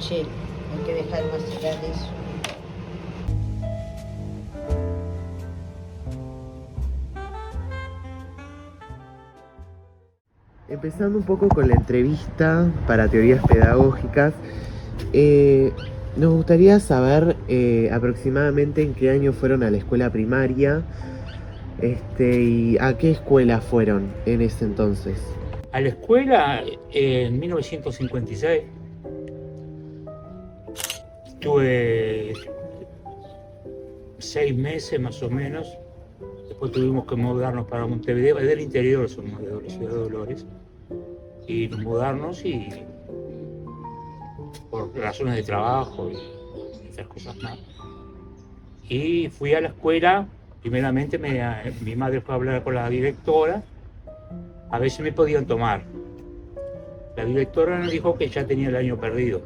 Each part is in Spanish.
ayer. Hay que dejar macerar eso. Empezando un poco con la entrevista para teorías pedagógicas, nos gustaría saber aproximadamente en qué año fueron a la escuela primaria, y a qué escuela fueron en ese entonces. A la escuela en 1956. Estuve 6 meses más o menos. Después tuvimos que mudarnos para Montevideo. Es del interior, somos de la ciudad de Dolores. Y nos mudarnos y por razones de trabajo y otras cosas más. Y fui a la escuela. Primeramente mi madre fue a hablar con la directora a ver si me podían tomar. La directora nos dijo que ya tenía el año perdido.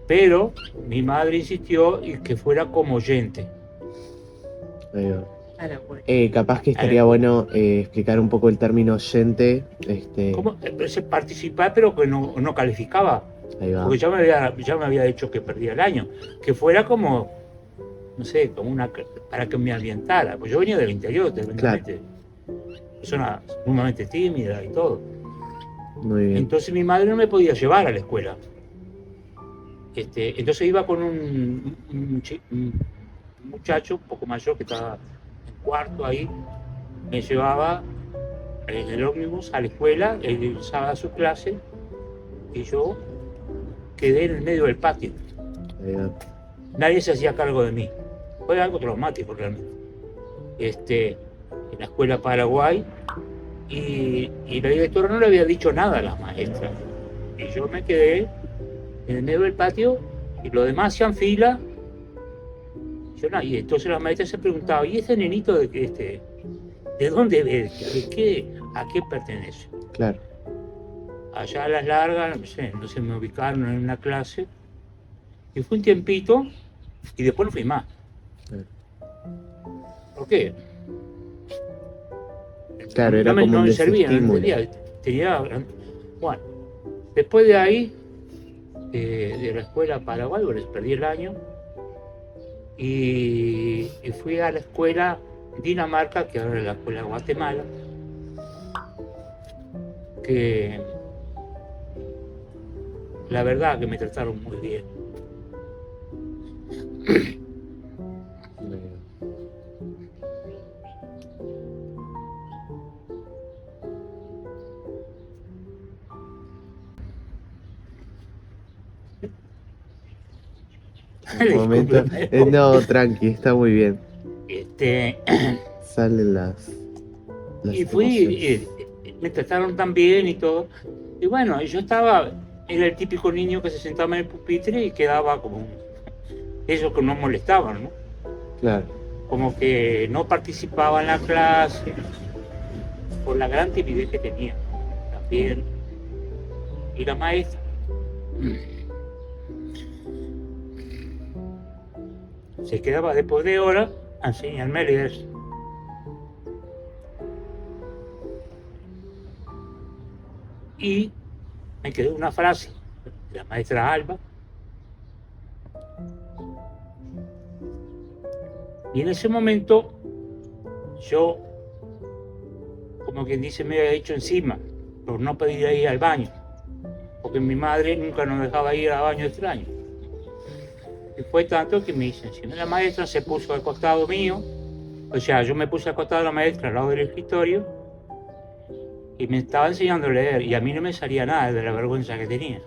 Pero mi madre insistió y que fuera como oyente. Ahí va. Capaz que estaría bueno explicar un poco el término oyente. ¿Cómo? Se participaba, pero que no calificaba. Ahí va. Porque ya me había dicho que perdía el año. Que fuera como, no sé, como para que me ambientara. Pues yo venía del interior, tremendamente. Persona sumamente tímida y todo. Muy bien. Entonces mi madre no me podía llevar a la escuela. Entonces iba con un muchacho un poco mayor que estaba en cuarto ahí. Me llevaba en el ómnibus a la escuela, él usaba su clase y yo quedé en el medio del patio. Nadie se hacía cargo de mí. Fue algo traumático realmente. En la escuela Paraguay y la directora no le había dicho nada a las maestras. Y yo me quedé en el medio del patio y los demás hacían fila. Y entonces las maestras se preguntaban, ¿y este nenito de dónde es? ¿A qué pertenece? Claro. Allá a las largas, no sé, me ubicaron en una clase y fue un tiempito y después no fui más. ¿Por qué? Claro, era como no un me servía, no desestímulo. Bueno, después de ahí, de la escuela Paraguay, perdí el año y fui a la escuela Dinamarca, que ahora es la escuela Guatemala, que la verdad que me trataron muy bien. Un momento. No, tranqui, está muy bien. Salen las y fui, emociones. me trataron tan bien y todo. Y bueno, yo era el típico niño que se sentaba en el pupitre y quedaba como eso que no molestaban, ¿no? Claro. Como que no participaba en la clase por la gran timidez que tenía también. Y la maestra se quedaba después de horas a enseñarme a leer. Y me quedó una frase de la maestra Alba. Y en ese momento yo, como quien dice, me había hecho encima por no pedir ir al baño, porque mi madre nunca nos dejaba ir a baño extraño. Y fue tanto que me hice encima. La maestra se puso al costado mío, o sea, yo me puse al costado de la maestra al lado del escritorio y me estaba enseñando a leer y a mí no me salía nada de la vergüenza que tenía.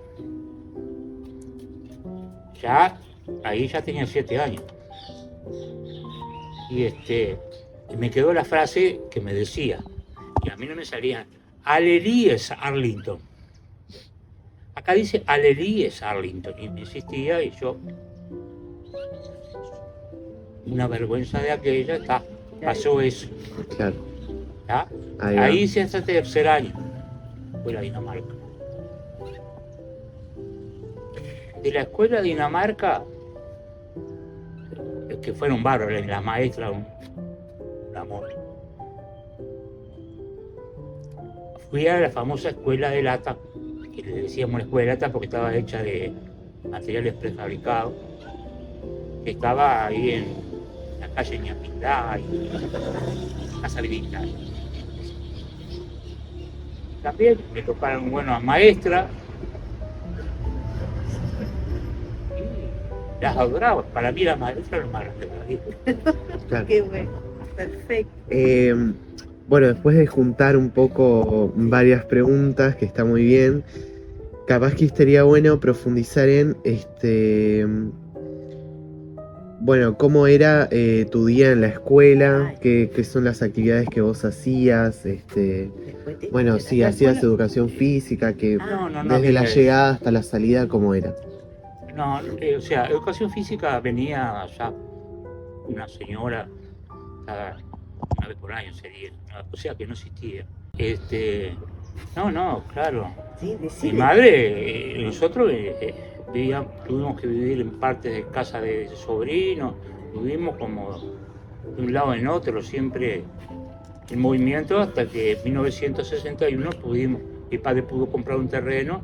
Ahí ya tenía 7 años. Y me quedó la frase que me decía, y a mí no me salía, Aleríes Arlington. Acá dice Aleríes Arlington, y me insistía, y yo, una vergüenza de aquella, pasó eso. Claro. Ahí hice hasta el 3er año, fue la Dinamarca. De la escuela de Dinamarca, que fueron bárbaros, la maestra, un amor. Fui a la famosa escuela de Lata, que le decíamos la escuela de lata porque estaba hecha de materiales prefabricados, que estaba ahí en la calle Ñapindá y Casa Vinita. También me tocaron buenas maestras, y las adoraba. Para mí las maestras eran lo más grande de la vida. Claro. Qué bueno, perfecto. Bueno, después de juntar un poco varias preguntas, que está muy bien, capaz que estaría bueno profundizar en bueno, cómo era tu día en la escuela, qué son las actividades que vos hacías, Después te- bueno, de si la hacías escuela. educación física, que No, desde la había- llegada hasta la salida, ¿cómo era? No, o sea, educación física venía ya una señora cada una vez por año sería, ¿no? O sea que no existía. No, claro. Sí, Mi decile. madre, nosotros tuvimos que vivir en parte de casa de sobrinos, vivimos como de un lado en otro, siempre en movimiento, hasta que en 1961 mi padre pudo comprar un terreno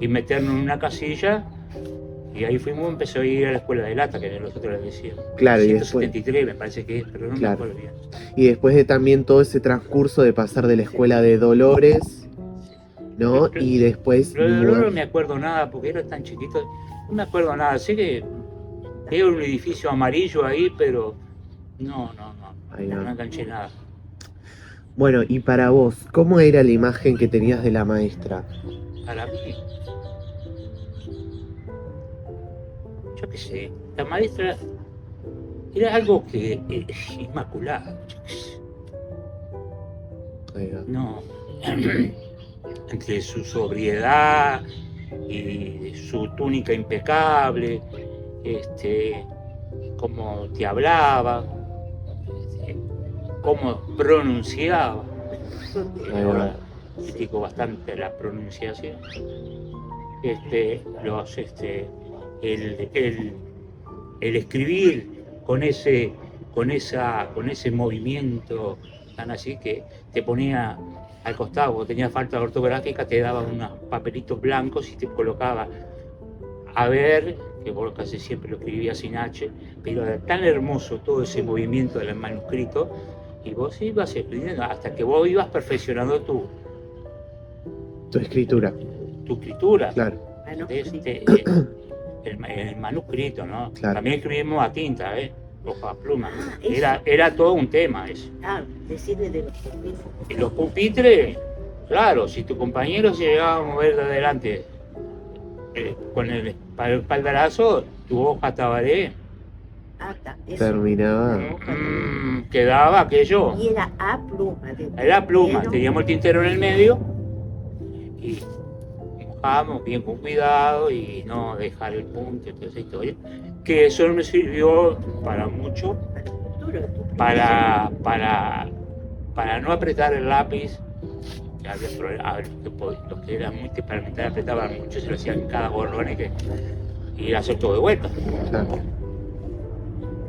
y meternos en una casilla, y ahí empezó a ir a la escuela de lata, que nosotros le decíamos. Claro, y después, 173 me parece que es, pero no claro. me acuerdo bien. Y después de también todo ese transcurso de pasar de la escuela de Dolores, ¿no? Y después Lo de Dolores no me acuerdo nada porque era tan chiquito, no me acuerdo nada. Sé que era un edificio amarillo ahí, pero no Ahí va. enganché nada. Bueno, y para vos, ¿cómo era la imagen que tenías de la maestra? Para mí, yo qué sé, la maestra era algo que inmaculado, yo qué sé. Ahí va. No, entre su sobriedad y su túnica impecable, cómo te hablaba, cómo pronunciaba. Ahí va. Ahora critico bastante la pronunciación. El escribir con ese movimiento tan así que te ponía al costado, cuando tenía falta ortográfica te daba unos papelitos blancos y te colocaba a ver, que vos casi siempre lo escribías sin H, pero era tan hermoso todo ese movimiento del manuscrito, y vos ibas escribiendo hasta que vos ibas perfeccionando tu Tu escritura, escritura. claro. Bueno, El manuscrito, ¿no? Claro. También escribimos a tinta, hoja a pluma. Ah, eso. Era todo un tema eso. Decirle de los pupitres. Y los pupitres, claro, si tu compañero se llegaba a mover de adelante con el espaldarazo, tu hoja tabaré, Está, eso. Terminaba. quedaba aquello. Y era a pluma. Era pluma, Pero- teníamos el tintero en el medio y mojábamos bien con cuidado y no dejar el punto y toda esa historia. Que eso me sirvió para mucho, para no apretar el lápiz. Que los que eran muy temperamentales apretaban mucho, se lo hacían en cada gorrón y hacer todo de vuelta. Claro.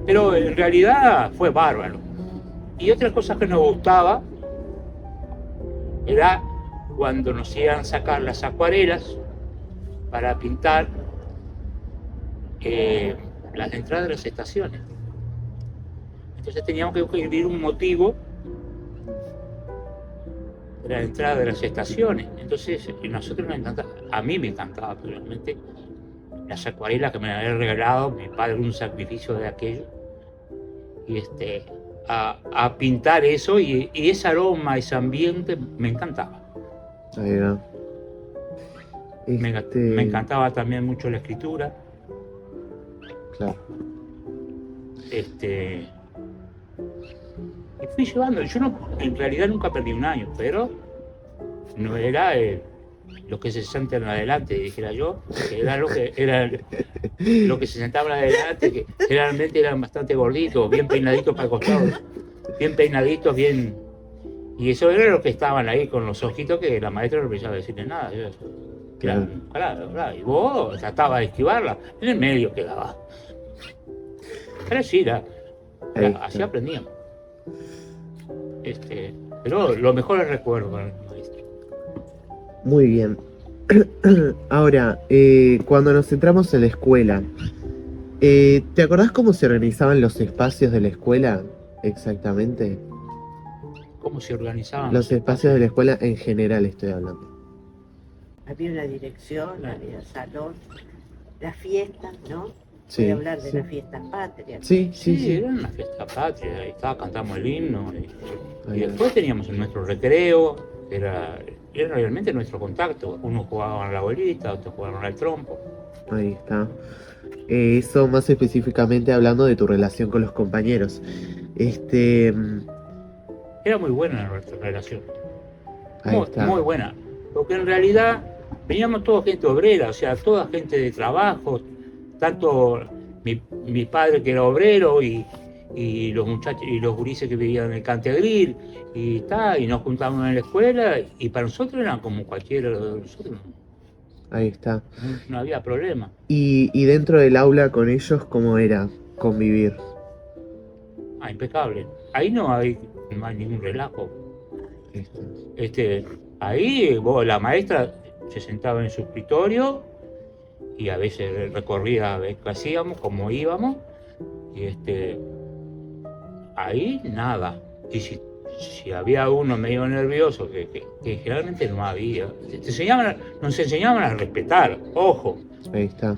Pero en realidad fue bárbaro. Y otra cosa que nos gustaba era cuando nos iban a sacar las acuarelas para pintar las entradas de las estaciones. Entonces teníamos que escribir un motivo de la entrada de las estaciones. Entonces nosotros nos encantaba, a mí me encantaba realmente las acuarelas que me había regalado mi padre, un sacrificio de aquello, y a pintar eso, y ese aroma, ese ambiente me encantaba. Ahí va. Me encantaba también mucho la escritura. Claro. Y fui llevando, en realidad nunca perdí un año, pero no era lo que se senta en adelante, dijera yo, que era lo que se sentaban adelante, que generalmente eran bastante gorditos, bien peinaditos para el costado, bien peinaditos, bien. Y eso era lo que estaban ahí con los ojitos, que la maestra no pensaba decirle nada. Claro. Claro. Y vos tratabas de esquivarla, en el medio quedaba. Pero sí, así aprendíamos. Pero lo mejor es recuerdo para el maestro. Muy bien. Ahora, cuando nos centramos en la escuela, ¿te acordás cómo se organizaban los espacios de la escuela exactamente? ¿Cómo se organizaban Los espacios de la escuela en general estoy hablando. Había una dirección, había salón, las fiestas, ¿no? Voy Sí, a hablar de sí. las fiestas patrias. Sí, Sí, sí, sí. era una fiesta patria, ahí estaba, cantamos el himno. Y Ahí va. después teníamos nuestro recreo, era realmente nuestro contacto. Unos jugaban a la bolita, otros jugaban al trompo. Ahí está. Eso más específicamente hablando de tu relación con los compañeros. Era muy buena nuestra relación. Ahí Muy, está. muy buena. Porque en realidad veníamos toda gente obrera, o sea, toda gente de trabajo, tanto mi padre que era obrero y los muchachos y los gurises que vivían en el Cantegril y nos juntábamos en la escuela y para nosotros eran como cualquiera de nosotros, Ahí está. no había problema. Y dentro del aula con ellos, ¿cómo era convivir? Impecable. Ahí no hay ningún relajo. Esto. Ahí la maestra se sentaba en su escritorio y a veces recorría a ver qué hacíamos, cómo íbamos, y ahí nada. Y si había uno medio nervioso, que generalmente no había, nos enseñaban a respetar, ojo, Ahí está.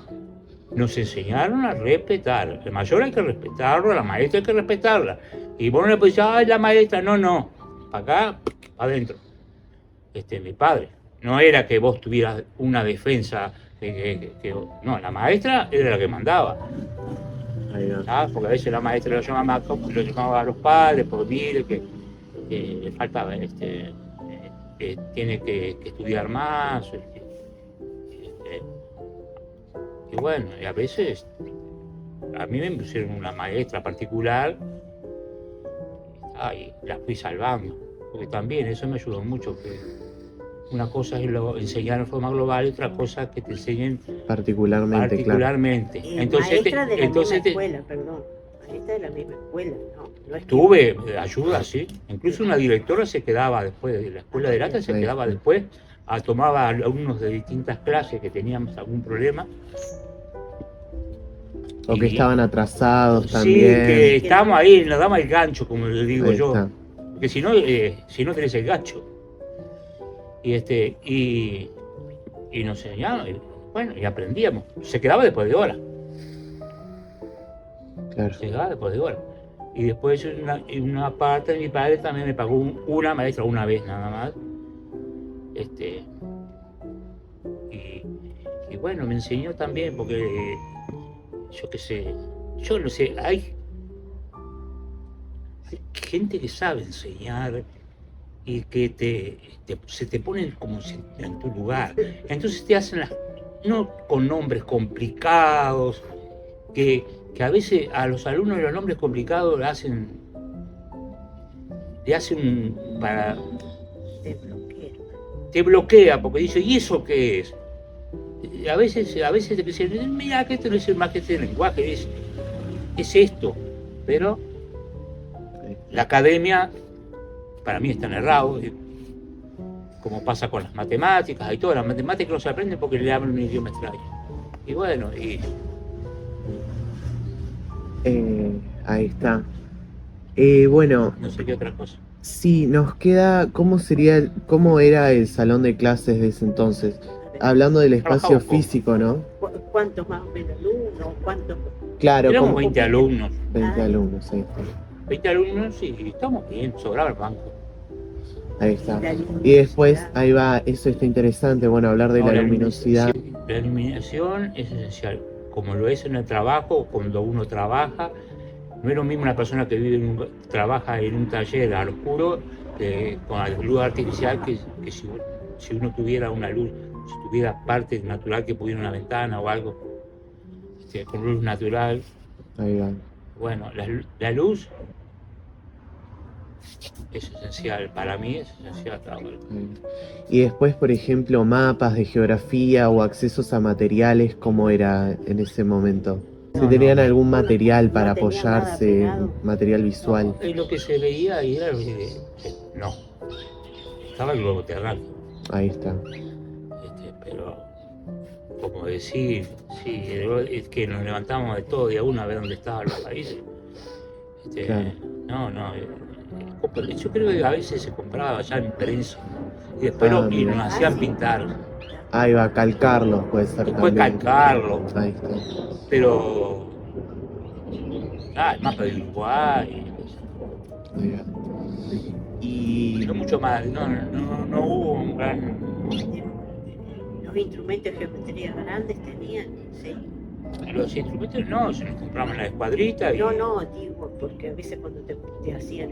nos enseñaron a respetar. El mayor hay que respetarlo, la maestra hay que respetarla. Y vos no le podés decir, ay, la maestra, no, acá, adentro. Mi padre. No era que vos tuvieras una defensa, no, la maestra era la que mandaba. Ahí va. ¿Sabes? Porque a veces la maestra lo llamaba a los padres por decir que le faltaba, tiene que estudiar más. Y bueno, y a veces a mí me pusieron una maestra particular y la fui salvando. Porque también eso me ayudó mucho. Que una cosa es enseñar en forma global y otra cosa es que te enseñen particularmente. Y Entonces, maestra de la misma escuela, perdón. Maestra de la misma escuela, no es que- tuve ayuda, sí. Incluso una directora se quedaba después de la escuela de lata, se Ahí quedaba está. después, tomaba alumnos de distintas clases que teníamos algún problema. O que Y- estaban atrasados Sí, también. que estábamos ahí, nos damos el gancho, como le digo Ahí yo. está. Porque si no tenés el gancho. Y nos enseñaban, y aprendíamos. Se quedaba después de hora. Claro. Se quedaba después de hora. Y después una parte de mi padre también me pagó una maestra una vez nada más. Y bueno, me enseñó también porque yo no sé, hay gente que sabe enseñar y que se te ponen como en tu lugar. Entonces te hacen no con nombres complicados, que a veces a los alumnos los nombres complicados le hacen para Te bloquea. te bloquea porque dice, ¿y eso qué es? Y a veces te dicen, mira, que esto no es más que este lenguaje, es esto. Pero la academia, para mí, están errados, como pasa con las matemáticas y todo. Las matemáticas no se aprenden porque le hablan un idioma extraño. Y bueno, Ahí está. Bueno, no sé qué otra cosa. sí, nos queda, ¿cómo era el salón de clases de ese entonces? Hablando del espacio Trabajaba un poco. físico, ¿no? ¿Cuántos más o menos alumnos? ¿Cuántos? Claro, Éramos como 20 alumnos. 20 alumnos, ahí está. 20 alumnos y estamos bien, sobraba el banco. Ahí está. Y después, ahí va, eso está interesante, bueno, hablar de la luminosidad. Sí, la iluminación es esencial, como lo es en el trabajo, cuando uno trabaja. No es lo mismo una persona que trabaja en un taller al oscuro con la luz artificial que si uno tuviera una luz, si tuviera parte natural que pudiera una ventana o algo, con luz natural. Ahí va. Bueno, la luz es esencial, para mí es esencial. Y después, por ejemplo, mapas de geografía o accesos a materiales, ¿cómo era en ese momento? Si tenían algún material para no tenía nada apoyarse, pegado. material visual. No, lo que se veía ahí era no, estaba el globo terráqueo. Ahí está. pero como decir, sí, es que nos levantamos de todo día uno a ver dónde estaban los países. Claro. Yo creo que a veces se compraba ya en prensa y después Ah, y mira. nos hacían pintar, Ahí va, calcarlos puede ser después también. calcarlo, Ahí está. pero el mapa del Uruguay, Ahí va. Y no mucho más, no hubo un gran. Los instrumentos de geometría grandes tenían, sí. Los instrumentos no, se los compramos en la escuadrita y No, digo, porque a veces cuando te hacían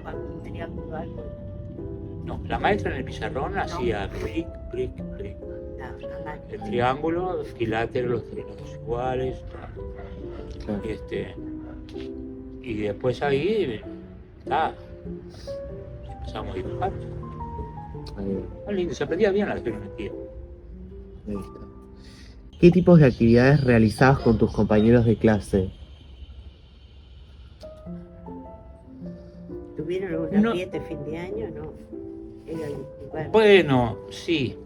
algún triángulo, algo, no, la maestra en el pizarrón hacía clic, clic, clic. nada. El triángulo, el quilátero, los triángulos iguales, claro. y después ahí empezamos a dibujar. Ahí va. Muy lindo, se aprendía bien la geometría. Ahí está. ¿Qué tipos de actividades realizabas con tus compañeros de clase? ¿Tuvieron alguna No. fiesta de fin de año? No. Era el lugar. Bueno, sí.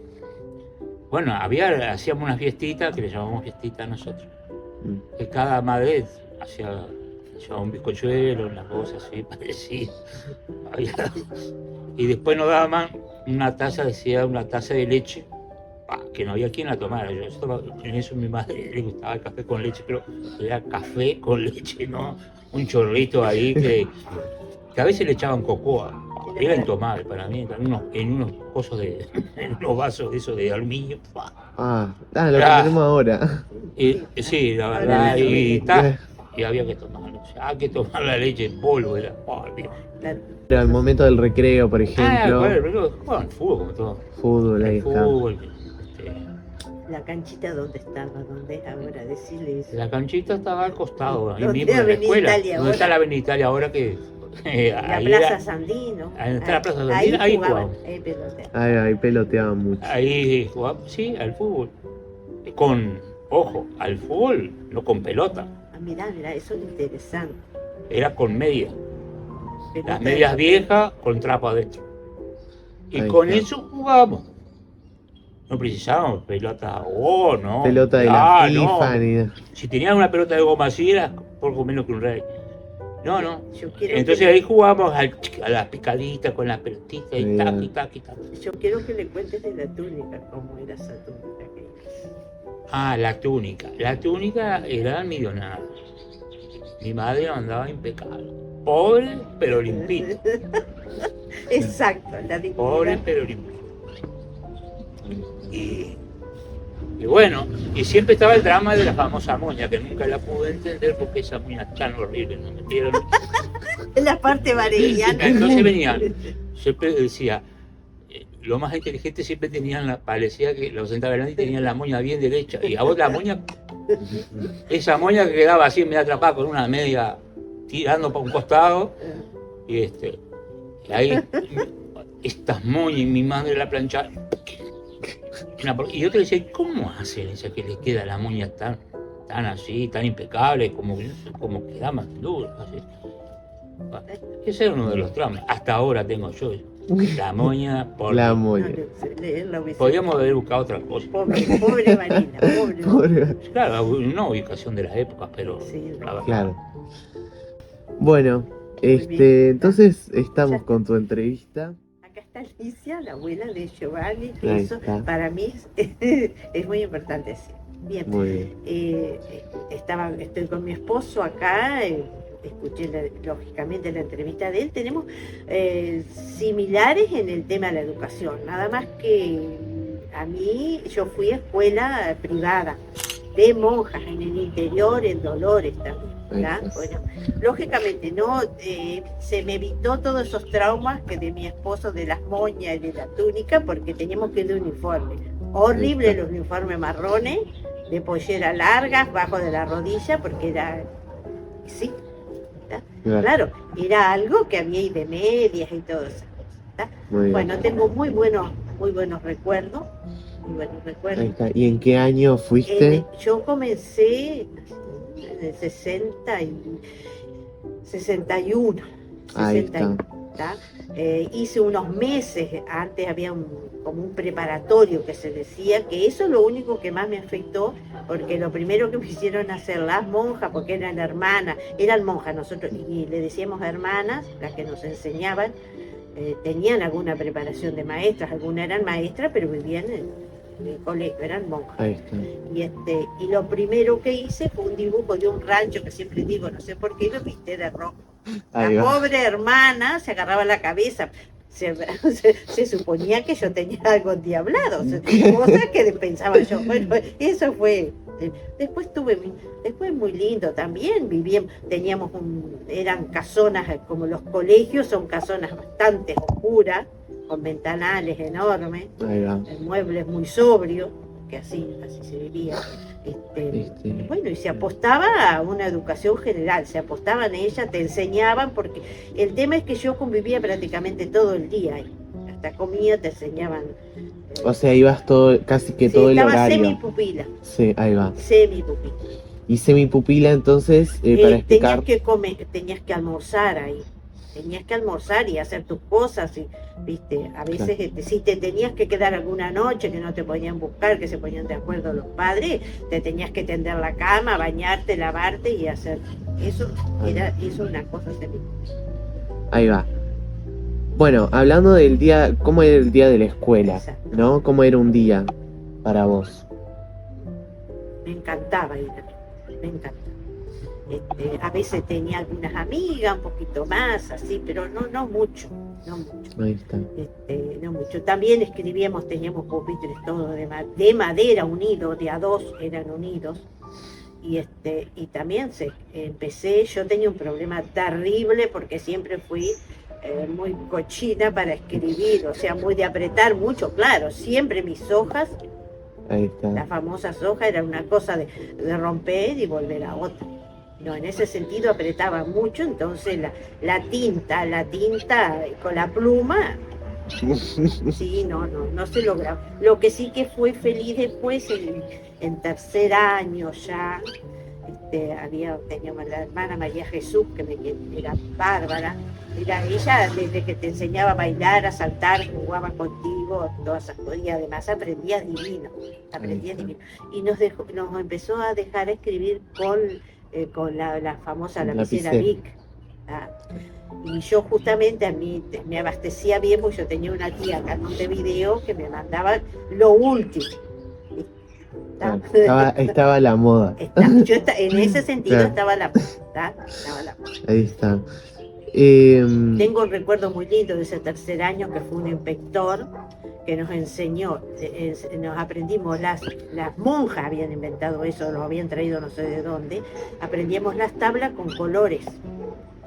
Bueno, hacíamos una fiestita que le llamamos fiestita nosotros. Que cada madre llevaba un bizcochuelo, unas cosas así parecidas. Y después nos daban una taza de leche, que no había quien la tomara. En eso mi madre le gustaba el café con leche, pero era café con leche, no un chorrito ahí que a veces le echaban cocoa. Era intomable para mí, en unos pozos en unos vasos de esos de aluminio. Lo que tenemos ahora. Sí, la verdad, y había que tomarlo. Hay que tomar la leche en polvo. Claro. Pero al momento del recreo, por ejemplo. Bueno, jugaban fútbol como todo. Fútbol, ahí El está. fútbol, La canchita donde estaba, donde es ahora, decirles. la canchita estaba al costado, ahí ¿Dónde mismo en la Avenida escuela. Italia ¿Dónde está ahora? la Avenida Italia ahora que La ahí Plaza Sandino. está la Plaza Sandino, ahí jugaban, jugaban. ahí peloteaban. Ahí peloteaban mucho. Ahí jugábamos, sí, al fútbol. Ojo, al fútbol, no con pelota, Mirá, eso es interesante. era con medias. Pelota Las de medias papel. viejas con trapo adentro. Y Ahí con está. eso jugábamos. No precisábamos pelota no. Pelota de la no. FIFA ni nada. Si tenían una pelota de goma así era poco menos que un rey. No. Yo quiero Entonces ahí jugábamos a las picaditas con las pelotitas y Mira. taqui. Yo quiero que le cuentes de la túnica, cómo era esa túnica. La túnica. La túnica era millonaria. Mi madre andaba impecable. Pobre, pero limpito. Exacto, la dignidad. Pobre, pero limpito. Y bueno, y siempre estaba el drama de la famosa moña, que nunca la pude entender porque esa moña tan horrible nos metieron. Es la parte vareliana. Entonces venían, siempre decía, lo más inteligente siempre parecía que los centaveranos tenían la moña bien derecha, y a vos la moña, esa moña que quedaba así media atrapada con una media tirando para un costado, y ahí estas moñas y mi madre la planchaba. Y yo te decía, ¿cómo hacen esa que les queda la moña tan así, tan impecable, como queda más duro? Así? Ese era uno de los traumas. Hasta ahora tengo yo la moña. La moña. Podríamos haber buscado otra cosa. Pobre Marina, pobre. Claro, una ubicación de las épocas, pero Sí, la verdad. Claro. Bueno, entonces estamos con tu entrevista. Acá está Alicia, la abuela de Giovanni, que Ahí eso está. para mí es muy importante decir. Bien, Muy bien. estoy con mi esposo acá, escuché lógicamente la entrevista de él. Tenemos similares en el tema de la educación, nada más que yo fui a escuela privada de monjas en el interior, en Dolores también. ¿verdad? Bueno, lógicamente no se me evitó todos esos traumas que de mi esposo, de las moñas y de la túnica, porque teníamos que ir de uniforme. Horrible los uniformes marrones, de pollera largas, bajo de la rodilla, porque era, sí, claro, era algo que había y de medias y todo eso. Bueno, tengo muy buenos recuerdos. Ahí está. ¿Y en qué año fuiste? Yo comencé en el 61. Ahí está. ¿tá? Hice unos meses, antes había como un preparatorio que se decía, que eso es lo único que más me afectó, porque lo primero que me hicieron hacer las monjas, porque eran monjas nosotros, y le decíamos hermanas, las que nos enseñaban, tenían alguna preparación de maestras, algunas eran maestras, pero vivían en el colegio, eran monjas. Ahí está. Y lo primero que hice fue un dibujo de un rancho, que siempre digo, no sé por qué, lo pinté de rojo. Ahí La va. pobre hermana se agarraba la cabeza. Se suponía que yo tenía algo endiablado, cosas que pensaba yo. Bueno, eso fue. Después muy lindo también, eran casonas, como los colegios, son casonas bastante oscuras, con ventanales enormes, Ahí va. muebles muy sobrios, que así se vivía. Bueno, y se apostaba a una educación general, se apostaba en ella, te enseñaban, porque el tema es que yo convivía prácticamente todo el día ahí, hasta comida te enseñaban. O sea, ibas casi que Sí, todo el estaba horario. semipupila. Sí, ahí va. Semipupila. Y semipupila, entonces, para explicar. Tenías que almorzar ahí. Tenías que almorzar y hacer tus cosas, y, ¿viste? A veces, Claro. si te tenías que quedar alguna noche que no te podían buscar, que se ponían de acuerdo los padres, te tenías que tender la cama, bañarte, lavarte y hacer. Eso era una cosa semipupila. Ahí va. Bueno, hablando del día, ¿cómo era el día de la escuela? Exacto. ¿No? ¿Cómo era un día para vos? Me encantaba ir, me encantaba. A veces tenía algunas amigas, un poquito más, así, pero no mucho. Ahí está. No mucho. También teníamos pupitres todos de madera unidos, de a dos eran unidos. Y también yo tenía un problema terrible porque siempre fui muy cochina para escribir, o sea, muy de apretar mucho, claro, siempre mis hojas, Ahí está. las famosas hojas, era una cosa de romper y volver a otra. No, en ese sentido apretaba mucho, entonces la tinta con la pluma, sí, no se lograba. Lo que sí que fue feliz después, en tercer año ya, teníamos la hermana María Jesús, era bárbara. Ella desde que te enseñaba a bailar, a saltar, jugaba contigo, todas esas cosas, y además aprendías divino. Y nos empezó a dejar escribir con la famosa lapicera Bic. Y yo justamente, a mí me abastecía bien, porque yo tenía una tía acá en Montevideo que me mandaba lo último. Estaba a la moda. En ese sentido, claro. Estaba la moda. Ahí está. Tengo un recuerdo muy lindo de ese tercer año, que fue un inspector que nos enseñó, nos aprendimos, las monjas habían inventado eso, lo habían traído no sé de dónde, aprendíamos las tablas con colores.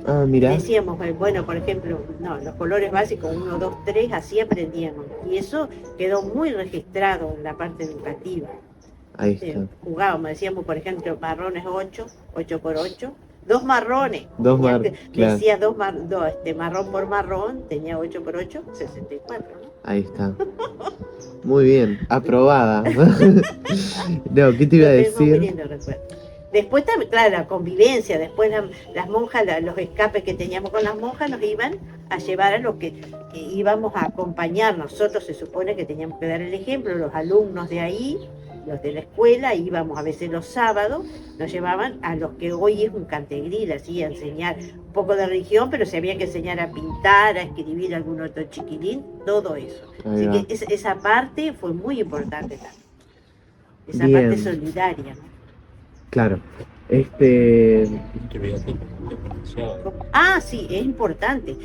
Ah, mira. Decíamos, bueno, por ejemplo, los colores básicos, 1, 2, 3, así aprendíamos. Y eso quedó muy registrado en la parte educativa. Ahí está. Jugábamos, decíamos, por ejemplo, marrones 8 por 8, 2 marrones. Claro. Decía marrón por marrón, tenía 8 por 8, 64. Ahí está. Muy bien, aprobada. No, ¿qué te iba a decir? Muy lindo recuerdo. Después, claro, la convivencia, después las monjas, los escapes que teníamos con las monjas nos iban a llevar a los que íbamos a acompañar. Nosotros se supone que teníamos que dar el ejemplo, los alumnos de ahí, los de la escuela, íbamos a veces los sábados, nos llevaban a los que hoy es un cantegril, así, a enseñar un poco de religión, pero se había que enseñar a pintar, a escribir algún otro chiquilín, todo eso. Así que esa parte fue muy importante también, esa parte solidaria, ¿no? Claro. Sí, es importante.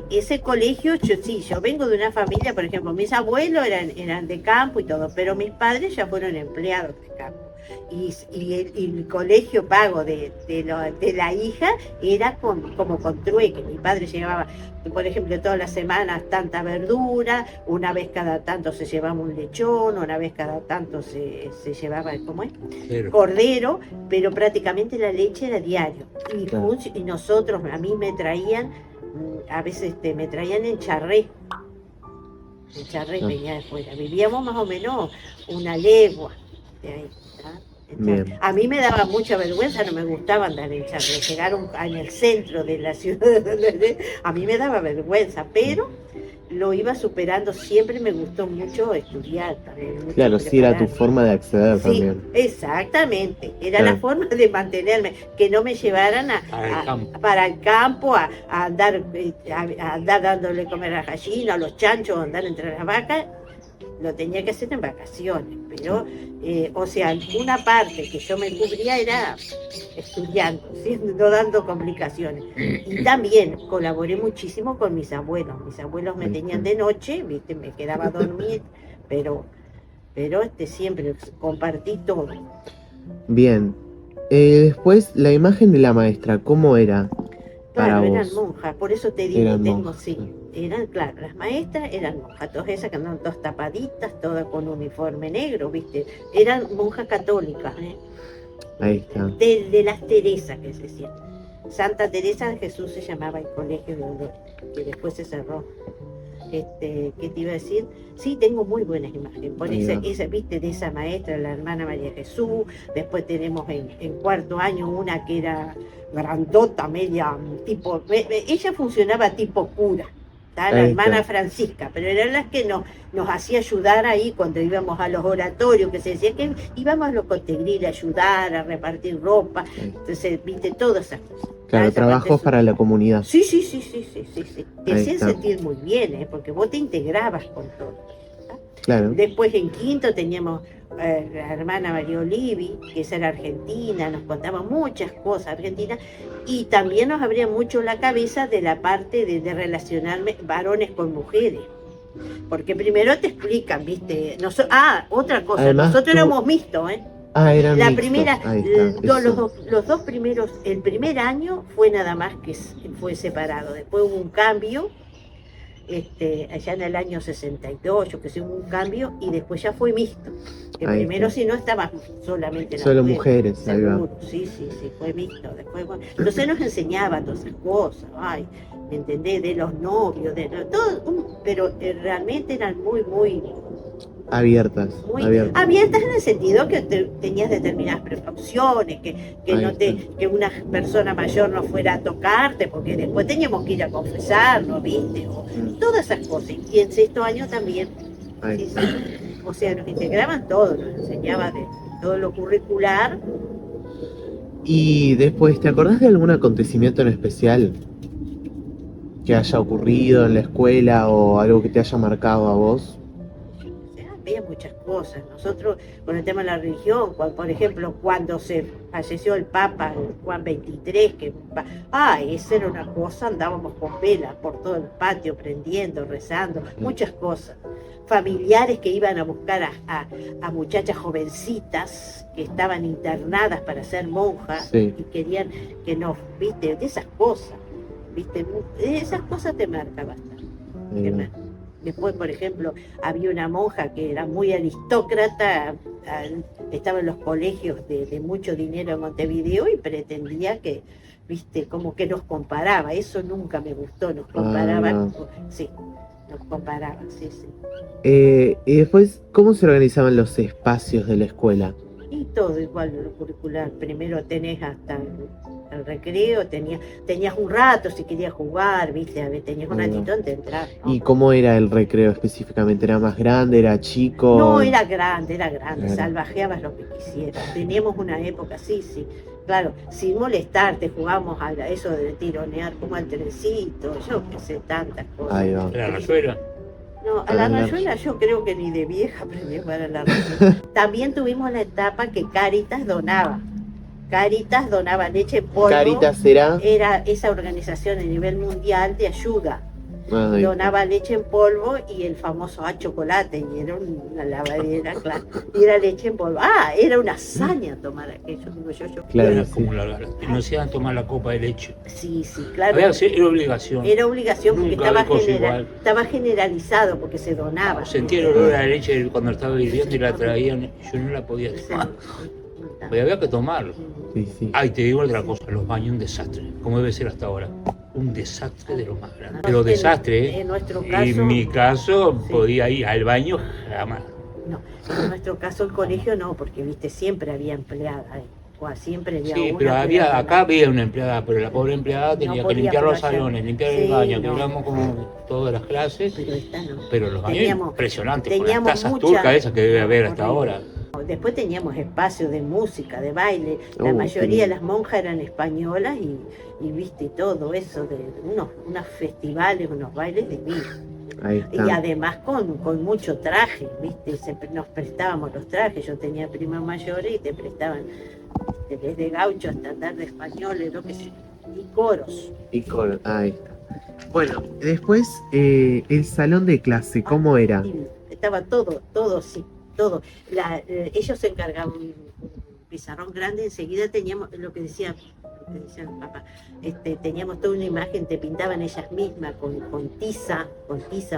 Ese colegio, yo vengo de una familia, por ejemplo, mis abuelos eran de campo y todo, pero mis padres ya fueron empleados de campo. Y el colegio pago de la hija era como con trueque. Mi padre llevaba, por ejemplo, todas las semanas tanta verdura, una vez cada tanto se llevaba un lechón, una vez cada tanto se llevaba, ¿cómo es? Cordero, pero prácticamente la leche era diario. Y nosotros, a mí me traían, a veces me traían en charré. Venía de fuera. Vivíamos más o menos una legua de ahí. Bien. A mí me daba mucha vergüenza, no me gustaba andar en charla. Llegar en el centro de la ciudad, a mí me daba vergüenza, pero lo iba superando. Siempre me gustó mucho estudiar también. Mucho Claro, sí, era tu prepararme. forma de acceder Sí, también. exactamente. Era Claro. la forma de mantenerme, que no me llevaran para el campo a andar, a andar dándole comer a la gallina, a los chanchos, a andar entre las vacas. Lo tenía que hacer en vacaciones, pero, o sea, una parte que yo me cubría era estudiando, ¿sí? No dando complicaciones. Y también colaboré muchísimo con mis abuelos. Mis abuelos me Ahí tenían está. de noche, ¿viste? Me quedaba a dormir, pero siempre compartí todo. Bien. Después, la imagen de la maestra, ¿cómo era para Claro, eran vos? monjas, por eso te digo, Eran tengo, monjas. sí, eran, claro, las maestras eran monjas, todas esas que andaban todas tapaditas, todas con uniforme negro, ¿viste? Eran monjas católicas, ¿eh? Ahí está. De las Teresas, que se decía. Santa Teresa de Jesús se llamaba el colegio de Dolores, que después se cerró. ¿Qué te iba a decir? Sí, tengo muy buenas imágenes. Por Ahí va. esa, viste, de esa maestra, la hermana María Jesús. Después tenemos en cuarto año una que era grandota, media, tipo, ella funcionaba tipo cura, ¿tá? La Ahí hermana está. Francisca, pero eran las que nos hacía ayudar ahí cuando íbamos a los oratorios, que se decía que íbamos a los contegriles a ayudar, a repartir ropa. Ahí. Entonces, viste, todas esas cosas. Claro, Esa trabajos parte para la comunidad. Sí. Te Ahí hacían está. sentir muy bien, ¿eh? Porque vos te integrabas con todo. ¿tá? Claro. Después en quinto teníamos la hermana María Olivi, que esa era argentina, nos contaba muchas cosas argentinas, y también nos abría mucho la cabeza de la parte de relacionarme varones con mujeres. Porque primero te explican, ¿viste? Otra cosa, Además, nosotros tú- éramos mixtos, ¿eh? Ah, eran La mixtos. primera, Ahí está. Eso. los dos primeros, el primer año fue nada más que fue separado. Después hubo un cambio, allá en el año 62, yo que sé, hubo un cambio y después ya fue mixto. Que Ahí primero está. si no estaba solamente las Solo mujeres, ahí va. seguro, sí, fue mixto. Después, bueno, entonces nos enseñaba todas esas cosas, ay, ¿me entendés? De los novios, todo, pero realmente eran muy Abiertas. abiertas en el sentido que tenías determinadas precauciones, que Ahí no está. que una persona mayor no fuera a tocarte, porque después teníamos que ir a confesarnos, ¿viste? Todas esas cosas. Y en sexto año también. Ahí Sí, está. sí. O sea, nos integraban todo, nos enseñaba de todo lo curricular. Y después, ¿te acordás de algún acontecimiento en especial que haya ocurrido en la escuela o algo que te haya marcado a vos? Había muchas cosas. Nosotros, con el tema de la religión, por ejemplo, cuando se falleció el Papa Juan XXIII, esa era una cosa, andábamos con velas por todo el patio, prendiendo, rezando, muchas cosas. Familiares que iban a buscar a muchachas jovencitas que estaban internadas para ser monjas, Sí. y querían que nos, viste, de esas cosas, viste, esas cosas te marcan bastante. Ahí va. Después, por ejemplo, había una monja que era muy aristócrata, estaba en los colegios de mucho dinero en Montevideo y pretendía que, viste, como que nos comparaba. Eso nunca me gustó, nos comparaba. no. Sí, nos comparaba, sí. Y después, ¿cómo se organizaban los espacios de la escuela? Y todo igual lo curricular. Primero tenés hasta el recreo, tenías un rato si querías jugar, viste, tenías un Ahí va. ratito antes de entrar, ¿no? ¿Y cómo era el recreo específicamente? ¿Era más grande? ¿Era chico? No, era grande, Claro. salvajeabas lo que quisieras. Teníamos una época, sí, claro, sin molestarte, jugábamos a eso de tironear como al trencito, yo qué sé, tantas cosas. Ahí va. La rayuela. No, a la rayuela yo creo que ni de vieja aprendí a jugar a la rayuela. También tuvimos la etapa que Cáritas donaba. Cáritas donaba leche en polvo. Cáritas era... Era esa organización a nivel mundial de ayuda. Ay, Donaba leche en polvo y el famoso chocolate, y era una lavadera, claro, y era leche en polvo. Era una hazaña tomar aquello, digo yo. Claro, Era sí. como no se iban a tomar la copa de leche. Sí, claro. Era obligación. Era obligación porque Nunca vi cosa igual. estaba generalizado porque se donaba. Sentía el olor a la leche cuando estaba hirviendo y la traían. Yo no la podía tomar. Pero había que tomarlo. Sí. Ay, te digo otra cosa, los baños un desastre, como debe ser hasta ahora. Un desastre de lo más grande. Pero desastre, ¿eh? En nuestro caso, En mi caso, sí. podía ir al baño jamás. No, en nuestro caso el colegio no, porque viste, siempre había empleada, siempre había Sí, una pero empleada. acá había una empleada, pero la pobre empleada tenía que podía, limpiar pero los allá- salones, limpiar el Sí, baño, que no. éramos como todas las clases, Pero esta no. pero los baños Teníamos- impresionantes, con las teníamos tazas mucha- turcas esas que debe haber hasta horrible. ahora. Después teníamos espacios de música, de baile. La qué mayoría de lindo. las monjas eran españolas y viste todo eso, de unos festivales, unos bailes divinos. Ahí Y está. además con mucho traje, viste, nos prestábamos los trajes. Yo tenía primas mayores y te prestaban desde gaucho hasta tarde españoles, lo que sé, y coros. Ahí está. Bueno, después el salón de clase, ¿cómo era? Divino. Estaba todo, sí, todo. Ellos se encargaban un pizarrón grande, enseguida teníamos lo que decían los papás, teníamos toda una imagen, te pintaban ellas mismas con tiza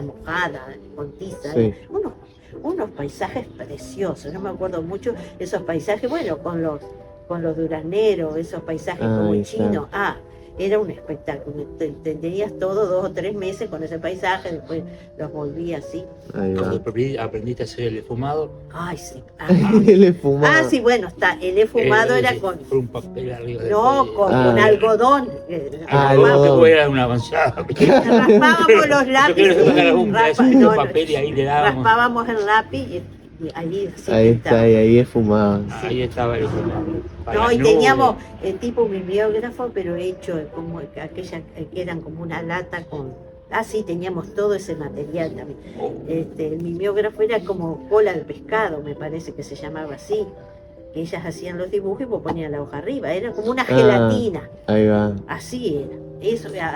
mojada, con tiza, Sí. unos paisajes preciosos. No me acuerdo mucho esos paisajes, bueno, con los durazneros, esos paisajes como Ahí está. chinos. Era un espectáculo. Tenías todo 2 o 3 meses con ese paisaje, después los volví así. Ahí va. Cuando aprendiste a hacer el esfumado, Ay, sí. Le fumaba. Sí, bueno, el efumado era con... por un papel arriba del No, con Ah. algodón. Algodón. que vos eras una avanzada. Raspábamos los Yo quiero lápices. sacar un pedazo de papel y ahí le dábamos. Raspábamos el lápiz y ahí sí Ahí pintaba. está, y ahí es fumaba. Ahí estaba el efumado. Para No, y las nubes. teníamos el tipo mimeógrafo, pero hecho como aquella que eran como una lata con... Sí, teníamos todo ese material también. El mimeógrafo era como cola de pescado, me parece que se llamaba así. Que ellas hacían los dibujos y vos ponías la hoja arriba. Era como una gelatina. Ahí va. Así era.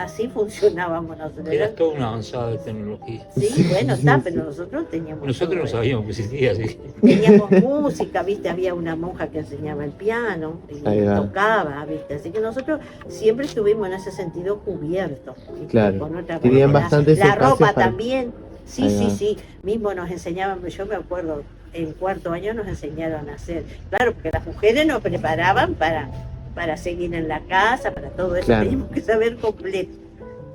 Así funcionábamos nosotros. Era toda una avanzada de tecnología. Sí, bueno, pero nosotros teníamos... Nosotros no todo eso. sabíamos que existía así. Teníamos música, viste, había una monja que enseñaba el piano y Ahí va. tocaba, viste, así que nosotros siempre estuvimos en ese sentido cubiertos, ¿viste? Claro. Con otra Tenían cosa. bastantes La espacios ropa para- también, sí, Ahí sí, va. sí, mismo nos enseñaban, yo me acuerdo, en 4º año nos enseñaron a hacer, claro, porque las mujeres nos preparaban para seguir en la casa, para todo eso, Claro. teníamos que saber completo.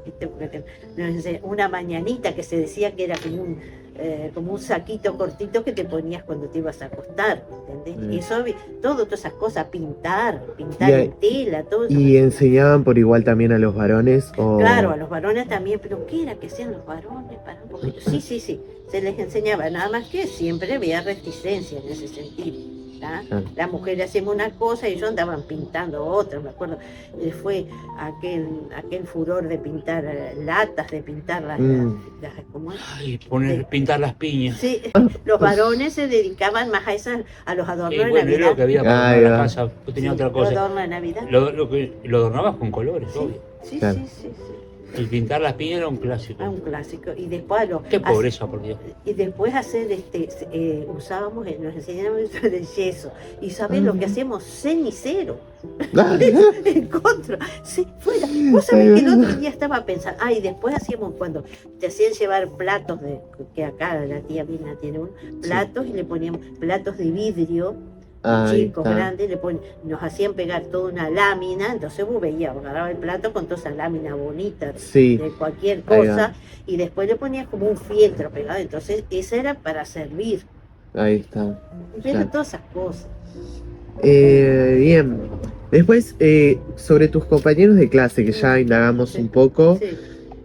¿Viste? Porque una mañanita que se decía que era como un saquito cortito que te ponías cuando te ibas a acostar, ¿entendés? Y eso, todas esas cosas, pintar Y en tela, todo eso. ¿Y enseñaban por igual también a los varones? O... Claro, a los varones también, pero ¿qué era que sean los varones? Para un poquito. Sí, se les enseñaba, nada más que siempre había reticencia en ese sentido. Claro. Las mujeres hacían una cosa y ellos andaban pintando otra, me acuerdo, fue aquel furor de pintar latas, de pintar las ¿cómo es? Ay, pintar las piñas. Sí, los varones se dedicaban más a los adornos de Bueno, era Navidad. lo que había para Ahí adornar la va. casa. Yo tenía Sí, otra los cosa. adornos de Navidad. Lo adornabas con colores, Sí, obvio. sí, Claro. sí. El pintar las piñas era un clásico. Un clásico. Y después Qué pobreza, por Dios. Y después hacer, usábamos, nos enseñaban el uso del yeso. Y ¿sabés lo que hacíamos? Cenicero. En contra. Sí, fuera. Vos sabés que el otro día estaba pensando. Y después hacíamos cuando te hacían llevar platos, que acá la tía Mina tiene platos, y le poníamos platos de vidrio. Chicos, grandes, nos hacían pegar toda una lámina, entonces vos veías, agarraba el plato con toda esa lámina bonita de cualquier cosa, y después le ponías como un fieltro pegado, entonces esa era para servir. Ahí está. Pero Claro. todas esas cosas. Bien. Después, sobre tus compañeros de clase, que ya indagamos Sí. un poco, Sí.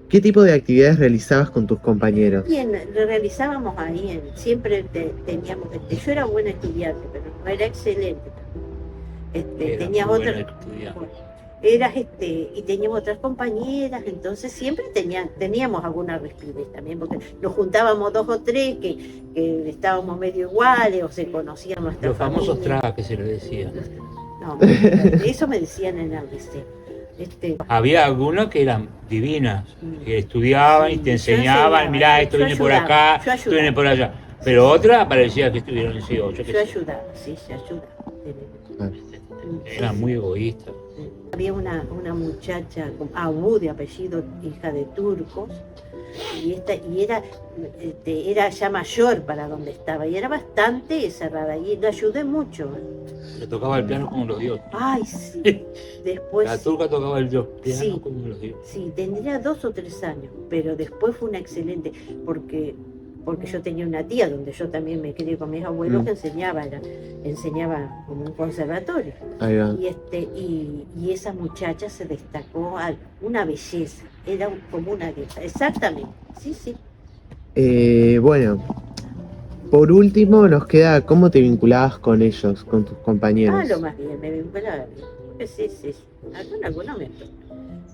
¿qué tipo de actividades realizabas con tus compañeros? Bien, lo realizábamos ahí, siempre teníamos, yo era buena estudiante, pero no era excelente. Tenías muy otra, buena estudiante. y teníamos otras compañeras, entonces siempre teníamos alguna respires también, porque nos juntábamos 2 o 3 que estábamos medio iguales o se conocían nuestras Los famosos familias. tragas que se les decía. No, eso me decían en el liceo. Había algunas que eran divinas, que estudiaban y te Yo enseñaban, enseñaba, mirá, yo esto viene por ayudaba, acá, yo esto viene ayudaba. por allá. Pero otras parecía que estuvieron en CO. Yo ayudaba, sí, yo ayudaba. Eran muy egoístas. Había una muchacha, Abu de apellido, hija de turcos, y era ya mayor para donde estaba, y era bastante cerrada, y le ayudé mucho. Le tocaba el piano como los dioses. Ay, sí. Después, La turca tocaba el piano Sí. como los dioses. sí, tendría 2 o 3 años, pero después fue una excelente, porque porque yo tenía una tía donde yo también me crié con mis abuelos que enseñaba como un conservatorio. Ahí va. Y esa muchacha se destacó, una belleza, era como una guerra, exactamente, sí. Bueno, por último nos queda cómo te vinculabas con ellos, con tus compañeros. Lo más bien, me vinculaba bien. Sí. Algunos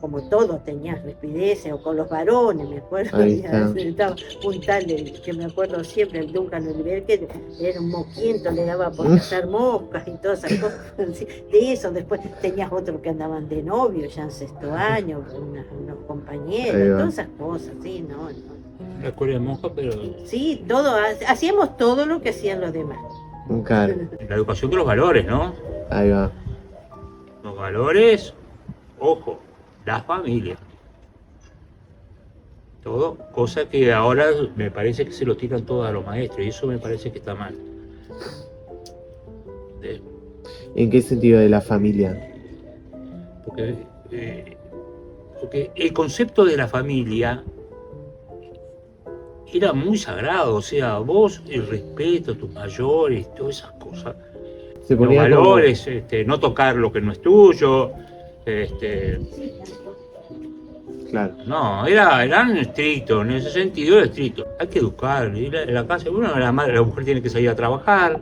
como todos tenías rispideces, o con los varones, me acuerdo. Estaba un tal que me acuerdo siempre, el Duncan Oliver, que era un moquiento, le daba por cazar moscas y todas esas cosas. De eso, después tenías otros que andaban de novio ya en sexto año, unos compañeros, todas esas cosas, sí, no. La escuela de monjas, pero... Sí, hacíamos todo lo que hacían los demás. Claro. La educación de los valores, ¿no? Ahí va. Los valores, ojo, la familia. Todo, cosa que ahora me parece que se lo tiran todos a los maestros, y eso me parece que está mal. ¿En qué sentido de la familia? Porque el concepto de la familia era muy sagrado, o sea, vos, el respeto a tus mayores, todas esas cosas, Se los ponía valores, no tocar lo que no es tuyo, Claro. no, eran estrictos, en ese sentido era estricto. Hay que educar, ir a la casa, la mujer tiene que salir a trabajar.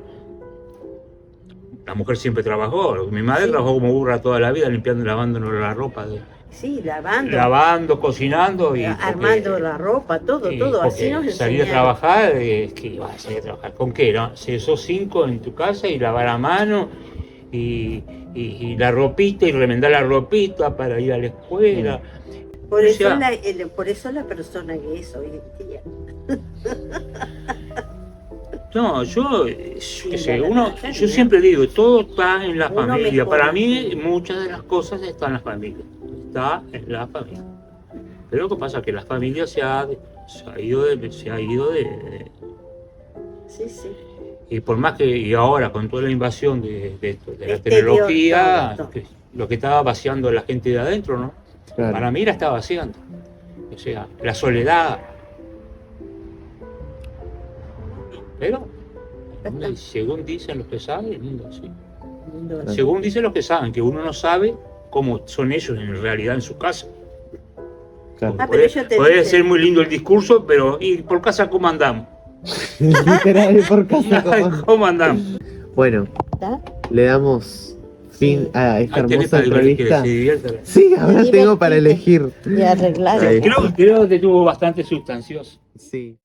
La mujer siempre trabajó, mi madre trabajó como burra toda la vida, limpiando y lavándonos la ropa. Sí, lavando. Lavando, cocinando y armando la ropa, todo, así nos enseñaron. Salir a trabajar, que vas a salir a trabajar, ¿con qué? No? Si sos 5 en tu casa y lavar a mano y la ropita y remendar la ropita para ir a la escuela. Por eso la persona que es hoy en día. No, yo siempre digo, todo está en la familia. Para mí, muchas de las cosas están en la familia. Está en la familia. Pero lo que pasa es que la familia se ha ido de. Sí. Y por más que, y ahora con toda la invasión de la tecnología, todo. Lo que estaba vaciando la gente de adentro, ¿no? Claro. Para mí la estaba vaciando. O sea, la soledad. Pero, según dicen los que saben, el mundo así. Según dicen los que saben, que uno no sabe cómo son ellos en realidad en su casa. Claro. Puede ser muy lindo el discurso, pero ¿y por casa cómo andamos? Literal, por casa ¿Cómo andamos? Bueno, le damos fin a esta hermosa Que entrevista. se divierta. Sí, ahora tengo para elegir. Y arreglar. Creo que estuvo bastante sustancioso. Sí.